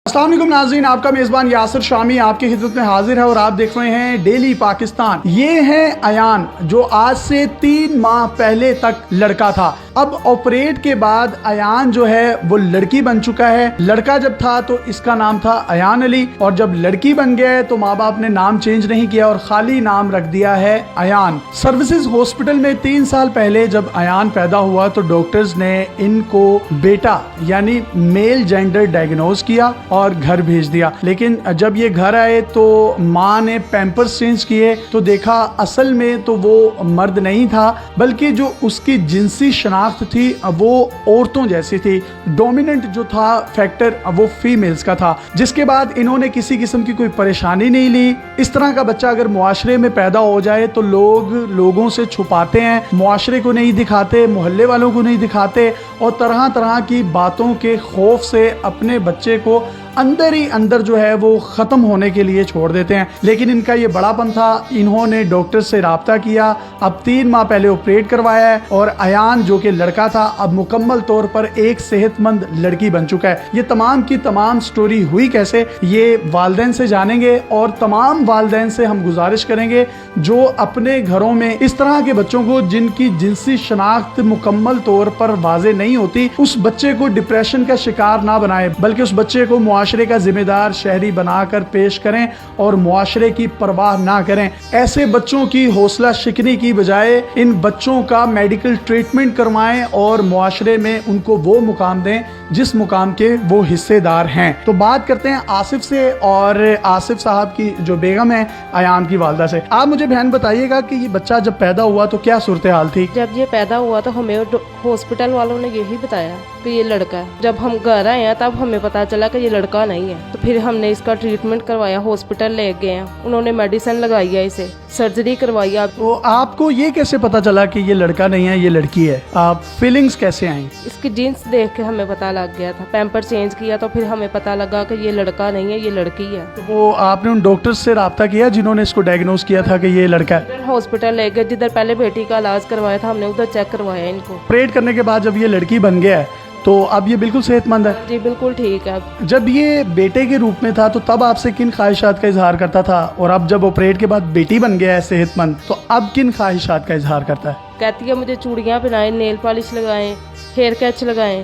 अस्सलाम वालेकुम नाज़रीन, आपका मेज़बान यासिर शामी आपकी खिदमत में हाजिर है और आप देख रहे हैं डेली पाकिस्तान। ये है अयान जो आज से 3 माह पहले तक लड़का था। अब ऑपरेट के बाद अयान जो है वो लड़की बन चुका है। लड़का जब था तो इसका नाम था अयान अली और जब लड़की बन गया है तो माँ बाप ने नाम चेंज नहीं किया और खाली नाम रख दिया है अयान। सर्विसेज हॉस्पिटल में 3 साल पहले जब अयान पैदा हुआ तो डॉक्टर्स ने इनको बेटा यानी मेल जेंडर डायग्नोज किया और घर भेज दिया। लेकिन जब ये घर आए तो माँ ने पैम्पर्स चेंज किए तो देखा असल में तो वो मर्द नहीं था बल्कि जो उसकी जिनसी शनाख्त थी वो औरतों जैसी थी। डोमिनेंट जो था फैक्टर वो फीमेल्स का था। जिसके बाद इन्होंने किसी किस्म की कोई परेशानी नहीं ली। इस तरह का बच्चा अगर मुआशरे में पैदा हो जाए तो लोगों से छुपाते हैं, मुआशरे को नहीं दिखाते, मोहल्ले वालों को नहीं दिखाते और तरह तरह की बातों के खौफ से अपने बच्चे को अंदर ही अंदर जो है वो ख़त्म होने के लिए छोड़ देते हैं। लेकिन इनका ये बड़ापन था, इन्होंने डॉक्टर से राब्ता किया। अब 3 माह पहले ऑपरेट करवाया है और अयान जो कि लड़का था अब मुकम्मल तौर पर एक सेहतमंद लड़की बन चुका है। ये तमाम की तमाम स्टोरी हुई कैसे, ये वालिदैन से जानेंगे और तमाम वालिदैन से हम गुजारिश करेंगे जो अपने घरों में इस तरह के बच्चों को जिनकी जिनसी शनाख्त मुकम्मल तौर पर वाज़े नहीं होती, उस बच्चे को डिप्रेशन का शिकार ना बनाए बल्कि उस बच्चे को मुआशरे का जिम्मेदार शहरी बनाकर पेश करें और मुआशरे की परवाह ना करें। ऐसे बच्चों की हौसला शिकनी की बजाय इन बच्चों का मेडिकल ट्रीटमेंट करवाएं और मुआशरे में उनको वो मुकाम दें जिस मुकाम के वो हिस्सेदार हैं। तो बात करते हैं आसिफ से और आसिफ साहब की जो बेगम है अयान की वालदा से। आप मुझे बहन बताइएगा कि ये बच्चा जब पैदा हुआ तो क्या सूरत हाल थी? जब ये पैदा हुआ तो हमें हॉस्पिटल वालों ने यही बताया कि ये लड़का है। जब हम घर आए हैं तब हमें पता चला कि ये लड़का नहीं है। तो फिर हमने इसका ट्रीटमेंट करवाया, हॉस्पिटल ले गए हैं, उन्होंने मेडिसिन लगाई है, इसे सर्जरी करवाई है। तो आपको ये कैसे पता चला कि ये लड़का नहीं है ये लड़की है? आप फीलिंग्स कैसे आई? इसकी जीन्स देख के हमें पता लग गया था। पैम्पर चेंज किया तो फिर हमें पता लगा कि ये लड़का नहीं है ये लड़की है। तो वो आपने उन डॉक्टर से राब्ता किया जिन्होंने इसको डायग्नोज किया था कि ये लड़का है? हॉस्पिटल ले गए, जिधर पहले बेटी का इलाज करवाया था हमने उधर चेक करवाया इनको। ऑपरेट करने के बाद जब ये लड़की बन गया है तो अब ये बिल्कुल सेहतमंद है? जी बिल्कुल ठीक है। जब ये बेटे के रूप में था तो तब आपसे किन ख्वाहिशात का इजहार करता था और अब जब ऑपरेट के बाद बेटी बन गया है सेहतमंद तो अब किन ख्वाहिशात का इजहार करता है? कहती है मुझे चूड़ियाँ पहनाएं, नेल पॉलिश लगाएं, हेयर कैच लगाएं,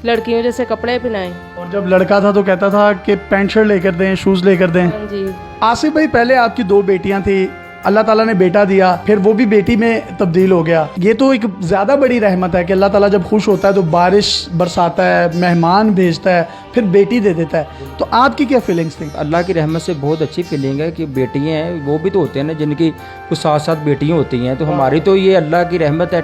लड़कियों जैसे कपड़े पहनाएं। और जब लड़का था तो कहता था कि पैंट शर्ट लेकर दें, शूज लेकर दें। जी आसिफ भाई, पहले आपकी 2 बेटियां थी, अल्लाह ताला ने बेटा दिया, फिर वो भी बेटी में तब्दील हो गया। ये तो एक ज़्यादा बड़ी रहमत है कि अल्लाह ताला जब खुश होता है तो बारिश बरसाता है, मेहमान भेजता है, फिर बेटी दे देता है। तो आपकी क्या फीलिंग्स थी? अल्लाह की रहमत से बहुत अच्छी फीलिंग है कि बेटियां हैं, वो भी तो होते हैं ना जिनकी कुछ साथ बेटियां होती हैं। तो हमारी तो ये अल्लाह की रहमत है।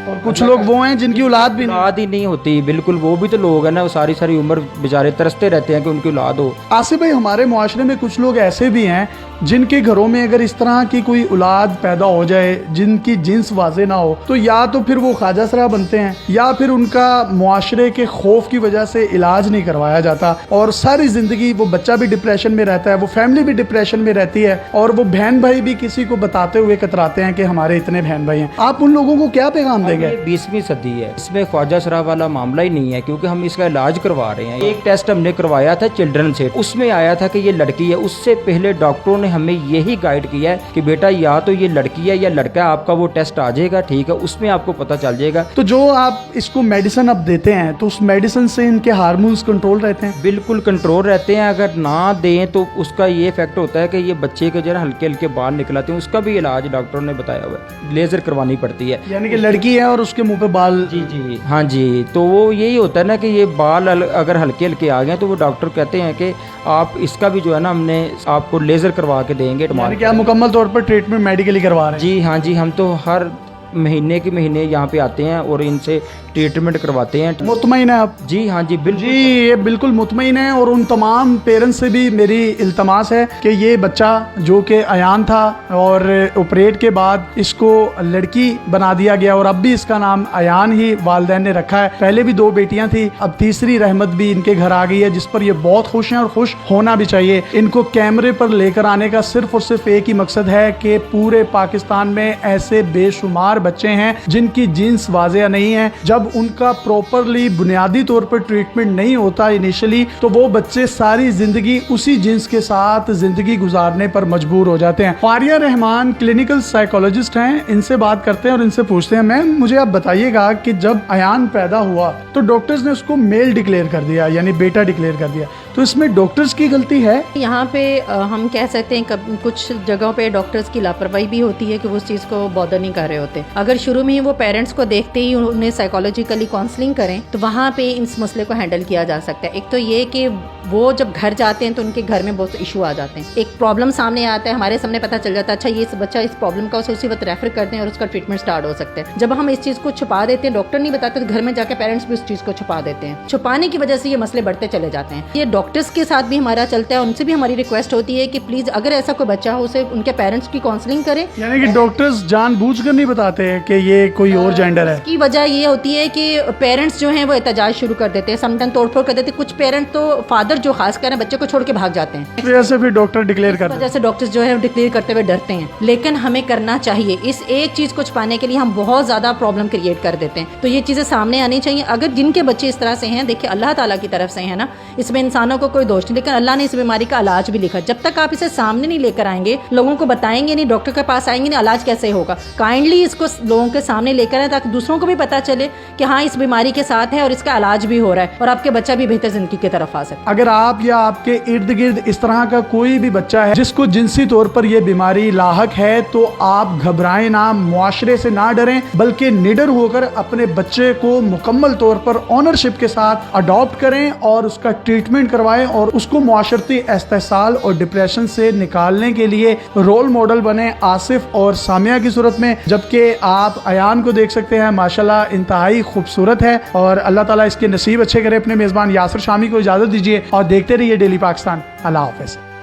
और कुछ लोग वो हैं जिनकी औलाद भी ही नहीं होती। बिल्कुल, वो भी तो लोग हैं ना, वो सारी सारी उम्र बेचारे तरसते रहते हैं कि उनकी औलाद हो। आसिफ भाई, हमारे मुआशरे में कुछ लोग ऐसे भी हैं जिनके घरों में अगर इस तरह की कोई औलाद पैदा हो जाए जिनकी जिन्स वाजे ना हो तो या तो फिर वो ख्वाजा सरा बनते हैं या फिर उनका मुआशरे के खौफ की वजह से इलाज नहीं करवाया जाता और सारी जिंदगी वो बच्चा भी डिप्रेशन में रहता है, वो फैमिली भी डिप्रेशन में रहती है और वो बहन भाई भी किसी को बताते हुए कतराते हैं कि हमारे इतने बहन भाई हैं। आप उन लोगों को क्या पैगाम देंगे? 20वीं सदी है, इसमें ख्वाजा सरा वाला मामला ही नहीं है क्योंकि हम इसका इलाज करवा रहे हैं। एक टेस्ट हमने करवाया था चिल्ड्रन से, उसमें आया था कि ये लड़की है। उससे पहले डॉक्टरों ने हमें यही गाइड किया है कि बेटा या तो ये लड़की है या लड़का है, आपका वो टेस्ट आ जाएगा, ठीक है, उसमें आपको पता चल जाएगा। तो जो आप इसको मेडिसिन अब देते हैं तो उस मेडिसिन से इनके हार्मोन्स कंट्रोल रहते हैं? बिल्कुल कंट्रोल रहते हैं। अगर ना दें तो उसका ये इफेक्ट होता है कि ये बच्चे के जो हल्के हल्के बाल निकलाते हैं, उसका भी इलाज डॉक्टरों ने बताया हुआ है, लेजर करवानी पड़ती है। यानी कि लड़की है और उसके मुंह पे बाल? जी हाँ जी। तो वो यही होता है ना कि ये बाल अगर हल्के हल्के आ गए तो वो डॉक्टर कहते हैं कि आप इसका भी जो है ना हमने आपको लेजर करवा के देंगे। यानी कि आप मुकम्मल तौर पर ट्रीटमेंट मेडिकली करवा रहे हैं? जी हाँ जी, हम तो हर महीने के महीने यहाँ पे आते हैं और इनसे ट्रीटमेंट करवाते हैं। मुतमईन है आप? जी हाँ जी बिल्कुल। जी ये बिल्कुल मुतमईन है और उन तमाम पेरेंट्स से भी मेरी इल्तमास है कि ये बच्चा जो कि अयान था और ऑपरेट के बाद इसको लड़की बना दिया गया और अब भी इसका नाम अयान ही वालिदैन ने रखा है। पहले भी 2 बेटियां थी, अब तीसरी रहमत भी इनके घर आ गई है जिस पर ये बहुत खुश हैं और खुश होना भी चाहिए। इनको कैमरे पर लेकर आने का सिर्फ और सिर्फ एक ही मकसद है कि पूरे पाकिस्तान में ऐसे बेशुमार बच्चे हैं जिनकी जीन्स वाजिया नहीं है, जब उनका प्रॉपरली बुनियादी तौर पर ट्रीटमेंट नहीं होता इनिशियली, तो वो बच्चे सारी जिंदगी उसी जीन्स के साथ जिंदगी गुजारने पर मजबूर हो जाते हैं। फारिया रहमान क्लिनिकल साइकोलॉजिस्ट हैं, इनसे बात करते हैं और इनसे पूछते हैं, मैम मुझे आप बताइएगा कि जब अयान पैदा हुआ तो डॉक्टर्स ने उसको मेल डिक्लेयर कर दिया, यानी बेटा डिक्लेयर कर दिया, तो इसमें डॉक्टर्स की गलती है? यहाँ पे हम कह सकते हैं कुछ जगहों पे डॉक्टर्स की लापरवाही भी होती है कि वो उस चीज़ को बॉदर नहीं कर रहे होते। अगर शुरू में ही वो पेरेंट्स को देखते ही उन्हें साइकोलॉजिकली काउंसलिंग करें तो वहाँ पे इस मसले को हैंडल किया जा सकता है। एक तो ये कि वो जब घर जाते हैं तो उनके घर में बहुत इशू आ जाते हैं, एक प्रॉब्लम सामने आता है, हमारे सामने पता चल जाता है अच्छा ये बच्चा इस प्रॉब्लम का उसी वक्त रेफर करते हैं और उसका ट्रीटमेंट स्टार्ट हो सकता है। जब हम इस चीज़ को छुपा देते हैं, डॉक्टर नहीं बताते, तो घर में जाकर पेरेंट्स भी उस चीज़ को छुपा देते हैं। छुपाने की वजह से ये मसले बढ़ते चले जाते हैं। ये डॉक्टर्स के साथ भी हमारा चलता है, उनसे भी हमारी रिक्वेस्ट होती है कि प्लीज़ अगर ऐसा कोई बच्चा हो उसे उनके पेरेंट्स की काउंसलिंग करें। यानी कि डॉक्टर्स जानबूझकर नहीं बताते हैं कि ये कोई और जेंडर है? इसकी वजह ये होती है कि पेरेंट्स जो हैं वो एहतजाज शुरू कर देते हैं, समटाइम तोड़फोड़ कर देते हैं। कुछ पेरेंट तो फादर जो खास कर बच्चे को छोड़ के भाग जाते हैं, इस वजह से फिर डॉक्टर डिक्लेयर करते हैं। वजह से डॉक्टर्स जो है डिक्लेयर करते हुए डरते हैं। लेकिन हमें करना चाहिए, इस एक चीज को छुपाने के लिए हम बहुत ज्यादा प्रॉब्लम क्रिएट कर देते हैं। तो ये चीजें सामने आनी चाहिए। अगर जिनके बच्चे इस तरह से हैं, देखिए अल्लाह ताला की तरफ से है ना, इसमें इंसानों को कोई दोष नहीं, लेकिन अल्लाह ने इस बीमारी का इलाज भी लिखा। जब तक आप इसे सामने नहीं लेकर आएंगे, लोगों को बताएंगे नहीं, डॉक्टर के पास आएंगे नहीं, इलाज कैसे होगा? काइंडली इसको लोगों के सामने लेकर आए ताकि दूसरों को भी पता चले कि हाँ इस बीमारी के साथ है और इसका इलाज भी हो रहा है और आपके बच्चा भी बेहतर जिंदगी की तरफ आ सकता है। अगर आप या आपके इर्द गिर्द इस तरह का कोई भी बच्चा है जिसको जिनसी तौर पर यह बीमारी लाहक है, तो आप घबराएं ना, मुआशरे से ना डरें, बल्कि निडर होकर अपने बच्चे को मुकम्मल तौर पर ऑनरशिप के साथ अडॉप्ट करें और उसका ट्रीटमेंट करवाएं और उसको मुआशरती इस्तेहसाल और डिप्रेशन से निकालने के लिए रोल मॉडल बने आसिफ और सामिया की सूरत में। जबकि आप अयान को देख सकते हैं, माशाल्लाह इंतहाई खूबसूरत है और अल्लाह ताला इसके नसीब अच्छे करे। अपने मेज़बान यासिर शामी को इजाज़त दीजिए और देखते रहिए डेली पाकिस्तान। अल्लाह हाफ़िज़।